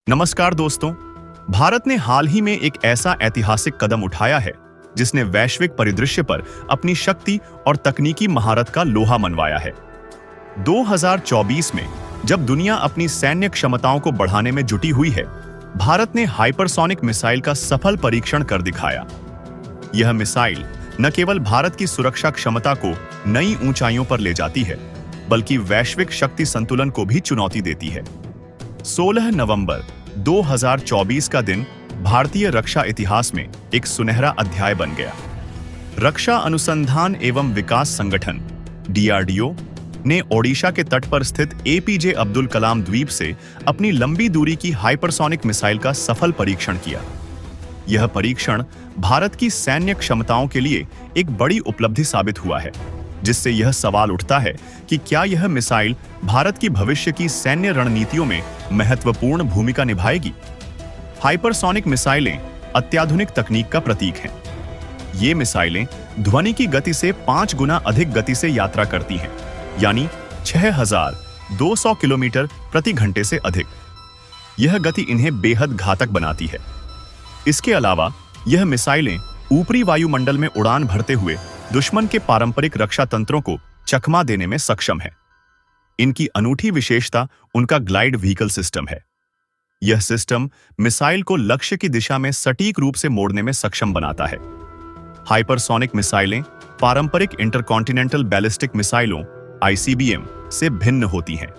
नमस्कार दोस्तों। भारत ने हाल ही में एक ऐसा ऐतिहासिक कदम उठाया है जिसने वैश्विक परिदृश्य पर अपनी शक्ति और तकनीकी महारत का लोहा मनवाया है। 2024 में जब दुनिया अपनी सैन्य क्षमताओं को बढ़ाने में जुटी हुई है, भारत ने हाइपरसोनिक मिसाइल का सफल परीक्षण कर दिखाया। यह मिसाइल न केवल भारत की सुरक्षा क्षमता को नई ऊंचाइयों पर ले जाती है, बल्कि वैश्विक शक्ति संतुलन को भी चुनौती देती है। 16 नवंबर 2024 का दिन भारतीय रक्षा इतिहास में एक सुनहरा अध्याय बन गया। रक्षा अनुसंधान एवं विकास संगठन DRDO ने ओडिशा के तट पर स्थित APJ अब्दुल कलाम द्वीप से अपनी लंबी दूरी की हाइपरसोनिक मिसाइल का सफल परीक्षण किया। यह परीक्षण भारत की सैन्य क्षमताओं के लिए एक बड़ी उपलब्धि साबित हुआ है, जिससे यह सवाल उठता है कि क्या यह मिसाइल भारत की भविष्य की सैन्य रणनीतियों में महत्वपूर्ण भूमिका निभाएगी। हाइपरसोनिक मिसाइलें अत्याधुनिक तकनीक का प्रतीक हैं। ये मिसाइलें ध्वनि की गति से 5 गुना अधिक गति से यात्रा करती हैं, यानी 6200 किलोमीटर प्रति घंटे से अधिक। यह गति इन्हें बेहद घातक बनाती है। इसके अलावा यह मिसाइलें ऊपरी वायुमंडल में उड़ान भरते हुए दुश्मन के पारंपरिक रक्षा तंत्रों को चकमा देने में सक्षम है। इनकी अनूठी विशेषता उनका ग्लाइड व्हीकल सिस्टम है। यह सिस्टम मिसाइल को लक्ष्य की दिशा में सटीक रूप से मोड़ने में सक्षम बनाता है। हाइपरसोनिक मिसाइलें पारंपरिक इंटरकॉन्टिनेंटल बैलिस्टिक मिसाइलों ICBM से भिन्न होती हैं।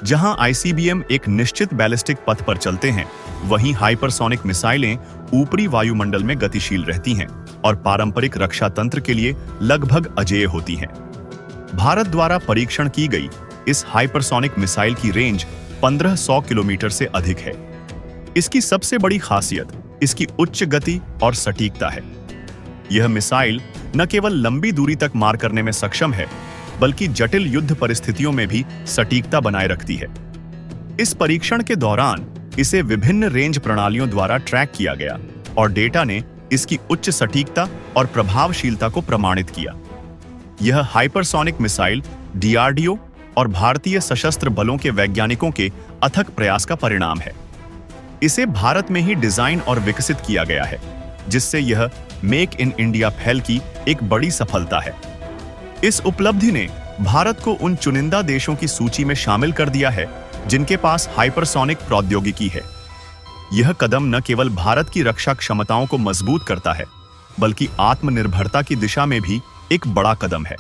जहां ICBM एक निश्चित बैलिस्टिक पथ पर चलते हैं, वहीं हाइपरसोनिक मिसाइलें ऊपरी वायुमंडल में गतिशील रहती हैं और पारंपरिक रक्षा तंत्र के लिए लगभग अजेय होती हैं। भारत द्वारा परीक्षण की गई इस हाइपरसोनिक मिसाइल की रेंज 1500 किलोमीटर से अधिक है। इसकी सबसे बड़ी खासियत इसकी उच्च गति और सटीकता है। यह मिसाइल न केवल लंबी दूरी तक मार करने में सक्षम है, बल्कि जटिल युद्ध परिस्थितियों में भी सटीकता बनाए रखती है। इस परीक्षण के दौरान इसे विभिन्न रेंज प्रणालियों द्वारा ट्रैक किया गया और डेटा ने इसकी उच्च सटीकता और प्रभावशीलता को प्रमाणित किया। यह हाइपरसोनिक मिसाइल DRDO और भारतीय सशस्त्र बलों के वैज्ञानिकों के अथक प्रयास का परिणाम है। इसे भारत में ही डिजाइन और विकसित किया गया है, जिससे यह मेक इन इंडिया पहल की एक बड़ी सफलता है। इस उपलब्धि ने भारत को उन चुनिंदा देशों की सूची में शामिल कर दिया है जिनके पास हाइपरसोनिक प्रौद्योगिकी है। यह कदम न केवल भारत की रक्षा क्षमताओं को मजबूत करता है, बल्कि आत्मनिर्भरता की दिशा में भी एक बड़ा कदम है।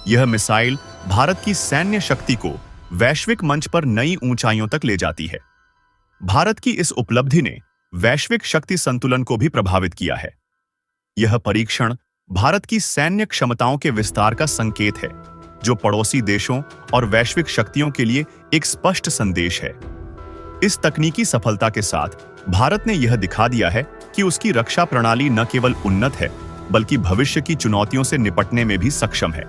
यह मिसाइल भारत की सैन्य शक्ति को वैश्विक मंच पर नई ऊंचाइयों तक ले जाती है। भारत की इस उपलब्धि ने वैश्विक शक्ति संतुलन को भी प्रभावित किया है। यह परीक्षण भारत की सैन्य क्षमताओं के विस्तार का संकेत है, जो पड़ोसी देशों और वैश्विक शक्तियों के लिए एक स्पष्ट संदेश है। इस तकनीकी सफलता के साथ भारत ने यह दिखा दिया है कि उसकी रक्षा प्रणाली न केवल उन्नत है, बल्कि भविष्य की चुनौतियों से निपटने में भी सक्षम है।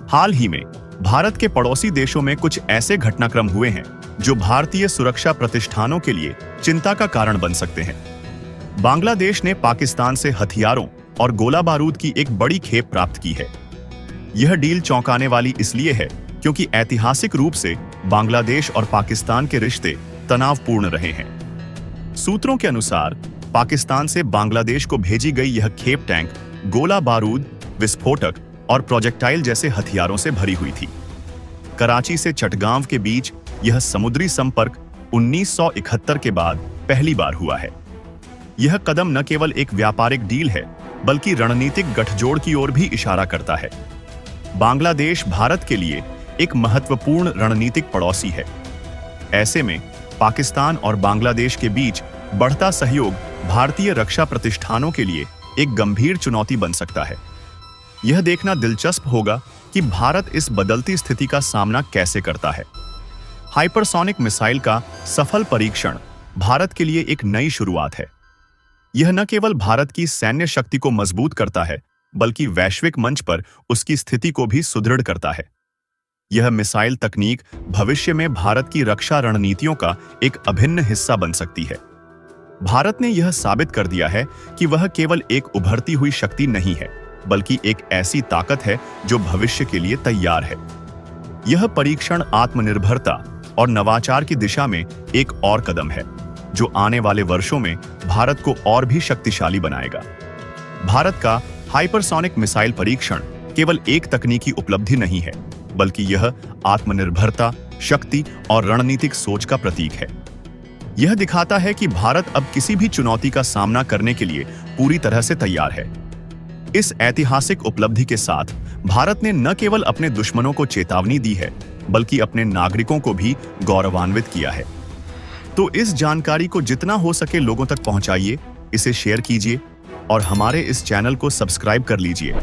हाल ही में भारत के पड़ोसी देशों में कुछ ऐसे घटनाक्रम हुए हैं जो भारतीय सुरक्षा प्रतिष्ठानों के लिए चिंता का कारण बन सकते हैं। बांग्लादेश ने पाकिस्तान से हथियारों और गोला बारूद की एक बड़ी खेप प्राप्त की है। यह डील चौंकाने वाली इसलिए है क्योंकि ऐतिहासिक रूप से बांग्लादेश और पाकिस्तान के रिश्ते तनावपूर्ण रहे हैं। सूत्रों के अनुसार पाकिस्तान से बांग्लादेश को भेजी गई यह खेप टैंक गोला बारूद, विस्फोटक और प्रोजेक्टाइल जैसे हथियारों से भरी हुई थी। कराची से चटगांव के बीच यह समुद्री संपर्क 1971 के बाद पहली बार हुआ है। यह कदम न केवल एक व्यापारिक डील है, बल्कि रणनीतिक गठजोड़ की ओर भी इशारा करता है। बांग्लादेश भारत के लिए एक महत्वपूर्ण रणनीतिक पड़ोसी है। ऐसे में पाकिस्तान और बांग्लादेश के बीच बढ़ता सहयोग भारतीय रक्षा प्रतिष्ठानों के लिए एक गंभीर चुनौती बन सकता है। यह देखना दिलचस्प होगा कि भारत इस बदलती स्थिति का सामना कैसे करता है। हाइपरसोनिक मिसाइल का सफल परीक्षण भारत के लिए एक नई शुरुआत है। यह न केवल भारत की सैन्य शक्ति को मजबूत करता है, बल्कि वैश्विक मंच पर उसकी स्थिति को भी सुदृढ़ करता है। यह मिसाइल तकनीक भविष्य में भारत की रक्षा रणनीतियों का एक अभिन्न हिस्सा बन सकती है। भारत ने यह साबित कर दिया है कि वह केवल एक उभरती हुई शक्ति नहीं है, बल्कि एक ऐसी ताकत है जो भविष्य के लिए तैयार है। यह परीक्षण आत्मनिर्भरता, और नवाचार की दिशा में एक और कदम है, जो आने वाले वर्षों में भारत को और भी शक्तिशाली बनाएगा। भारत का हाइपरसोनिक मिसाइल परीक्षण केवल एक तकनीकी उपलब्धि नहीं है, बल्कि यह आत्मनिर्भरता, शक्ति और रणनीतिक सोच का प्रतीक है। यह दिखाता है कि भारत अब किसी भी चुनौती का सामना करने के लिए पूरी तरह से तैयार है। इस ऐतिहासिक उपलब्धि के साथ भारत ने न केवल अपने दुश्मनों को चेतावनी दी है, बल्कि अपने नागरिकों को भी गौरवान्वित किया है। तो इस जानकारी को जितना हो सके लोगों तक पहुंचाइए, इसे शेयर कीजिए और हमारे इस चैनल को सब्सक्राइब कर लीजिए।